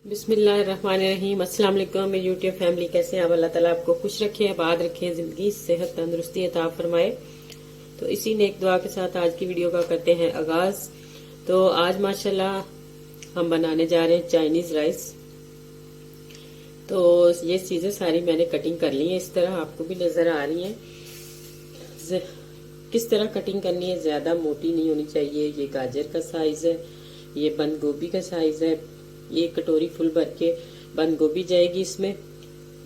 बिस्मिल्लाहिर्रहमानिर्रहीम। अस्सलाम वालेकुम मेरी यूट्यूब फैमिली, कैसे हैं आप? अल्लाह ताला आपको खुश रखे, आबाद रखे, जिंदगी सेहत तंदुरुस्ती अता फरमाए। तो इसी नेक दुआ के साथ आज की वीडियो का करते हैं आगाज। तो आज माशाल्लाह हम बनाने जा रहे हैं चाइनीज राइस। तो ये चीजें सारी मैंने कटिंग कर ली है, इस तरह आपको भी नजर आ रही हैं। किस तरह कटिंग करनी है, ज्यादा मोटी नहीं होनी चाहिए। ये गाजर का साइज है, ये बंद गोभी का साइज है। एक कटोरी फुल भर के बंद गोभी जाएगी इसमें,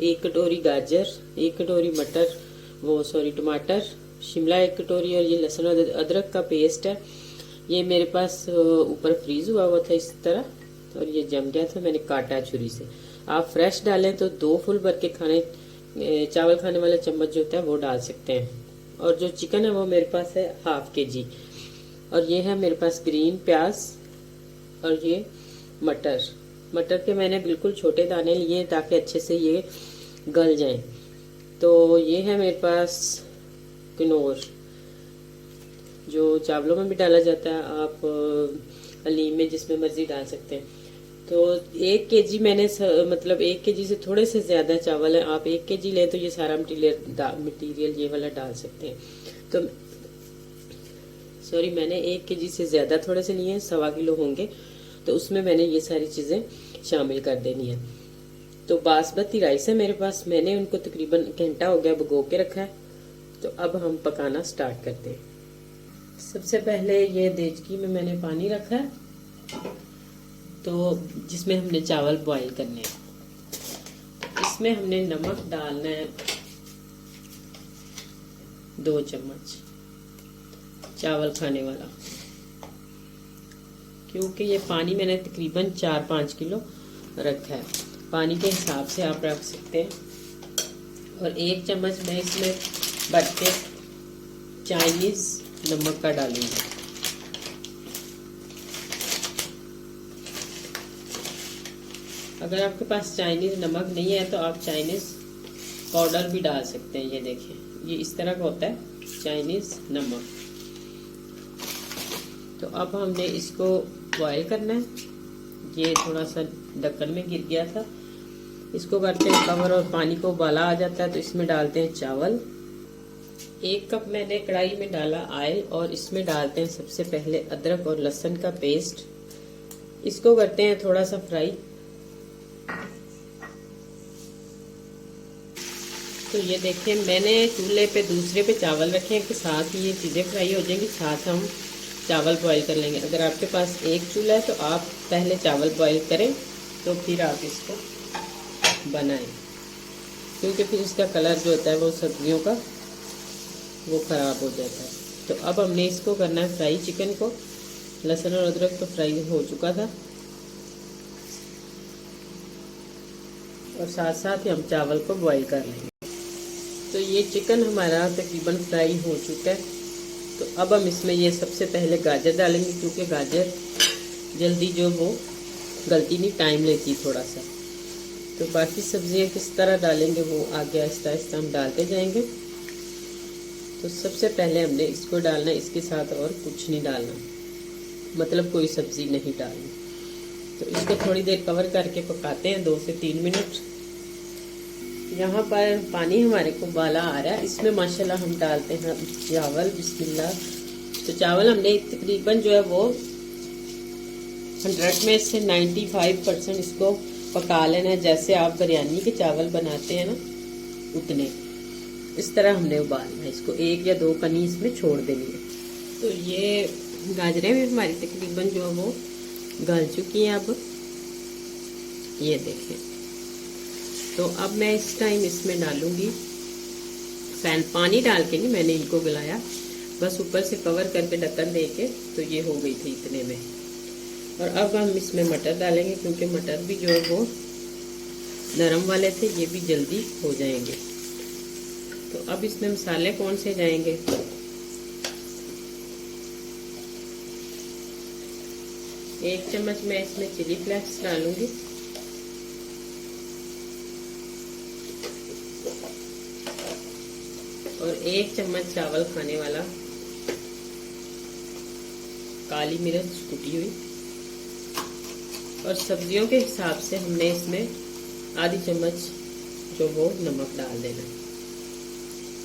एक कटोरी गाजर, एक कटोरी टमाटर, शिमला एक कटोरी, और ये लहसुन और अदरक का पेस्ट है। ये मेरे पास ऊपर फ्रीज हुआ हुआ था इस तरह, और ये जम गया था, मैंने काटा छुरी से। आप फ्रेश डालें तो 2 फुल भर के चावल खाने वाला चम्मच जो होता है वो डाल सकते हैं। और जो चिकन है वो मेरे पास है ½ kg। और ये है मेरे पास ग्रीन प्याज, और ये मटर के मैंने बिल्कुल छोटे दाने लिए ताकि अच्छे से ये गल जाएं। तो ये है मेरे पास किनोर, जो चावलों में भी डाला जाता है, आप हलीम में जिसमें मर्जी डाल सकते हैं। तो 1 kg मैंने मतलब 1 kg से थोड़े से ज्यादा चावल है। आप 1 kg लें तो ये सारा मटीरियल ये वाला डाल सकते हैं। तो सॉरी, मैंने 1 kg से ज्यादा थोड़े से लिए हैं, 1.25 किलो होंगे। तो उसमें मैंने ये सारी चीजें शामिल कर देनी है। तो बासमती राइस है मेरे पास, मैंने उनको तकरीबन घंटा हो गया भिगो के रखा है। तो अब हम पकाना स्टार्ट करते हैं। सबसे पहले ये देचकी में मैंने पानी रखा है, तो जिसमें हमने चावल बॉईल करने हैं। इसमें हमने नमक डालना है 2 चम्मच, चावल खाने वाला, क्योंकि ये पानी मैंने तकरीबन 4-5 किलो रखा है। पानी के हिसाब से आप रख सकते हैं। और 1 चम्मच मैं इसमें भर के चाइनीज नमक का डालूंगी। अगर आपके पास चाइनीज नमक नहीं है तो आप चाइनीज पाउडर भी डाल सकते हैं। ये देखिए, ये इस तरह का होता है चाइनीज नमक। तो अब हमने इसको बॉईल करना है। ये थोड़ा सा ढक्कन में गिर गया था, इसको करते हैं कवर, और पानी को उबाला आ जाता है तो इसमें डालते हैं चावल। 1 कप मैंने कढ़ाई में डाला ऑयल, और इसमें डालते हैं सबसे पहले अदरक और लहसुन का पेस्ट। इसको करते हैं थोड़ा सा फ्राई। तो ये देखिए, मैंने चूल्हे पे दूसरे पे चावल रखे हैं कि साथ ही ये चीजें फ्राई हो जाएंगी, साथ हम चावल बॉईल कर लेंगे। अगर आपके पास एक चूल्हा है तो आप पहले चावल बॉईल करें, तो फिर आप इसको बनाएं, क्योंकि फिर इसका कलर जो होता है वो सब्जियों का वो खराब हो जाता है। तो अब हमने इसको करना है फ्राई। चिकन को, लहसुन और अदरक तो फ्राई हो चुका था, और साथ साथ ही हम चावल को बॉईल कर लेंगे। तो ये चिकन हमारा तकरीबन फ्राई हो चुका है। तो अब हम इसमें ये सबसे पहले गाजर डालेंगे, क्योंकि गाजर जल्दी जो वो गलती नहीं, टाइम लेती थोड़ा सा। तो बाकी सब्जियां किस तरह डालेंगे वो आगे आहिस्ता आहिस्ता हम डालते जाएंगे। तो सबसे पहले हमने इसको डालना है, इसके साथ और कुछ नहीं डालना, मतलब कोई सब्जी नहीं डालनी। तो इसको थोड़ी देर कवर करके पकाते हैं 2 से 3 मिनट। यहाँ पर पानी हमारे को उबाला आ रहा है, इसमें माशाल्लाह हम डालते हैं चावल। बिस्मिल्लाह। तो चावल हमने तकरीबन जो है वो 100 में से 95% इसको पका लेना है। जैसे आप बिरयानी के चावल बनाते हैं ना, उतने इस तरह हमने उबालना है इसको। 1 या 2 कनी इसमें छोड़ देनी है। तो ये गाजरें भी हमारी तकरीबन जो है वो गल चुकी हैं। अब ये देखें, तो अब मैं इस टाइम इसमें डालूंगी पानी डाल के नहीं, मैंने इनको गलाया, बस ऊपर से कवर करके ढक्कन दे के, तो ये हो गई थी इतने में। और अब हम इसमें मटर डालेंगे, क्योंकि मटर भी जो है वो नरम वाले थे, ये भी जल्दी हो जाएंगे। तो अब इसमें मसाले कौन से जाएंगे? 1 चम्मच मैं इसमें चिली फ्लेक्स डालूंगी, और 1 चम्मच चावल खाने वाला काली मिर्च कुटी हुई, और सब्जियों के हिसाब से हमने इसमें आधी चम्मच जो वो नमक डाल देना है।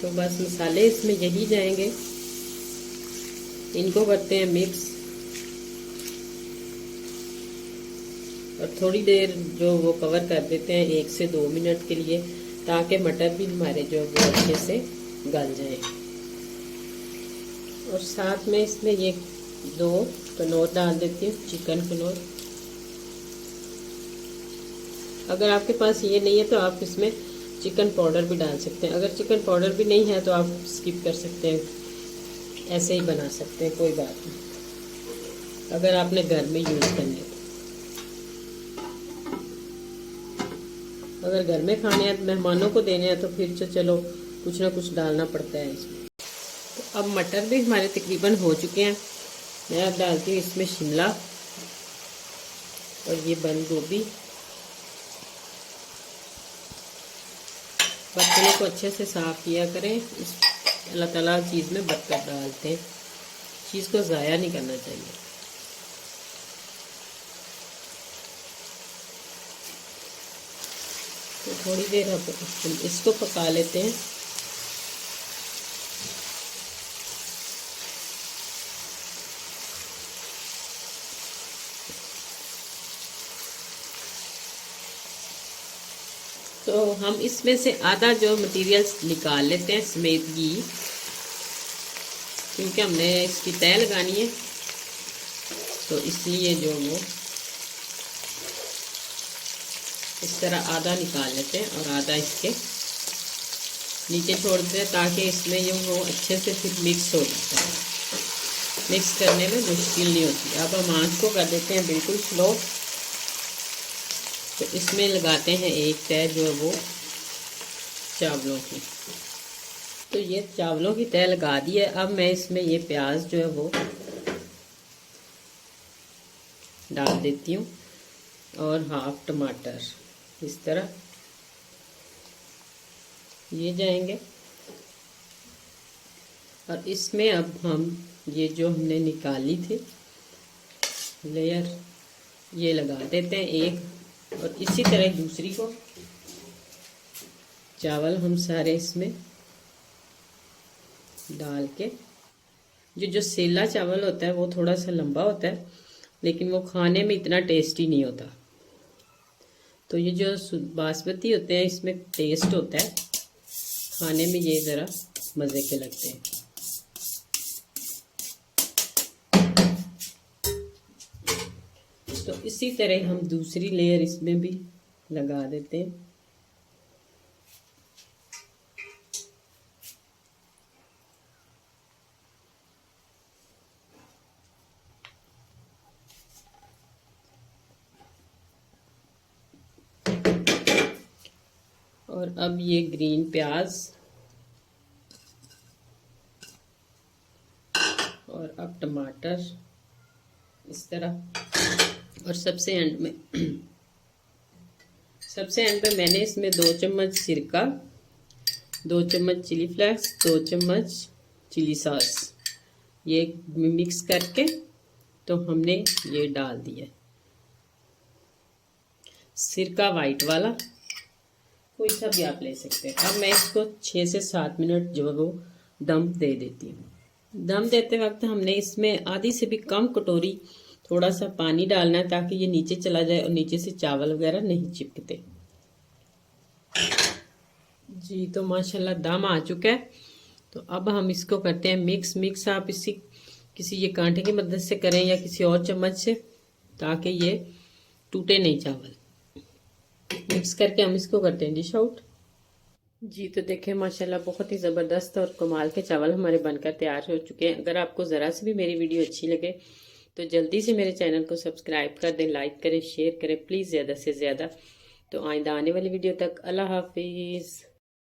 तो बस मसाले इसमें यही जाएंगे, इनको करते हैं मिक्स। और थोड़ी देर जो वो कवर कर देते हैं 1 से 2 मिनट के लिए, ताकि मटर भी हमारे जो वो अच्छे से गल जाए। और साथ में इसमें ये 2 कनौर डाल देती हूँ, चिकन कनौर। अगर आपके पास ये नहीं है तो आप इसमें चिकन पाउडर भी डाल सकते हैं। अगर चिकन पाउडर भी नहीं है तो आप स्किप कर सकते हैं, ऐसे ही बना सकते हैं, कोई बात नहीं, अगर आपने घर में यूज़ करने तो। अगर घर में खाने हैं, मेहमानों को देने हैं, तो फिर तो चलो कुछ ना कुछ डालना पड़ता है इसमें। तो अब मटर भी हमारे तकरीबन हो चुके हैं। मैं अब डालती हूँ इसमें शिमला और ये बंद गोभी। बर्तनों को अच्छे से साफ किया करें, इस अल्लाह ताला चीज़ में बरकत डालते हैं, चीज़ को ज़ाया नहीं करना चाहिए। तो थोड़ी देर हम इसको पका लेते हैं। तो हम इसमें से आधा जो मटेरियल निकाल लेते हैं समेत घी, क्योंकि हमने इसकी तय लगानी है, तो इसलिए जो वो इस तरह आधा निकाल लेते हैं और आधा इसके नीचे छोड़ देते हैं, ताकि इसमें जो वो अच्छे से फिर मिक्स हो जाता है। मिक्स करने में मुश्किल नहीं होती। अब हम आँच को कर देते हैं बिल्कुल स्लो। तो इसमें लगाते हैं एक तय जो है वो चावलों की। तो ये चावलों की तय लगा दी है। अब मैं इसमें ये प्याज जो है वो डाल देती हूँ और हाफ टमाटर इस तरह ये जाएंगे। और इसमें अब हम ये जो हमने निकाली थी लेयर ये लगा देते हैं एक, और इसी तरह दूसरी को। चावल हम सारे इसमें डाल के, जो सेला चावल होता है वो थोड़ा सा लंबा होता है, लेकिन वो खाने में इतना टेस्टी नहीं होता। तो ये जो बासमती होते हैं इसमें टेस्ट होता है, खाने में ये ज़रा मज़े के लगते हैं। तो इसी तरह हम दूसरी लेयर इसमें भी लगा देते हैं। और अब ये ग्रीन प्याज, और अब टमाटर इस तरह। और सबसे एंड में मैंने इसमें 2 चम्मच सिरका, 2 चम्मच चिली फ्लेक्स, 2 चम्मच चिली सॉस ये मिक्स करके तो हमने ये डाल दिया। सिरका वाइट वाला कोई सा भी आप ले सकते हैं। अब मैं इसको 6 से 7 मिनट जो वो दम दे देती हूँ। दम देते वक्त हमने इसमें आधी से भी कम कटोरी थोड़ा सा पानी डालना है, ताकि ये नीचे चला जाए और नीचे से चावल वगैरह नहीं चिपकते। जी तो माशाल्लाह दम आ चुका है। तो अब हम इसको करते हैं मिक्स। आप इसी किसी ये कांटे की मदद से करें या किसी और चम्मच से, ताकि ये टूटे नहीं चावल। मिक्स करके हम इसको करते हैं डिश आउट। जी तो देखें माशाल्लाह बहुत ही ज़बरदस्त और कमाल के चावल हमारे बनकर तैयार हो चुके हैं। अगर आपको ज़रा से भी मेरी वीडियो अच्छी लगे तो जल्दी से मेरे चैनल को सब्सक्राइब कर दें, लाइक करें, शेयर करें प्लीज़ ज़्यादा से ज़्यादा। तो आइंदा आने वाली वीडियो तक अल्लाह हाफिज़।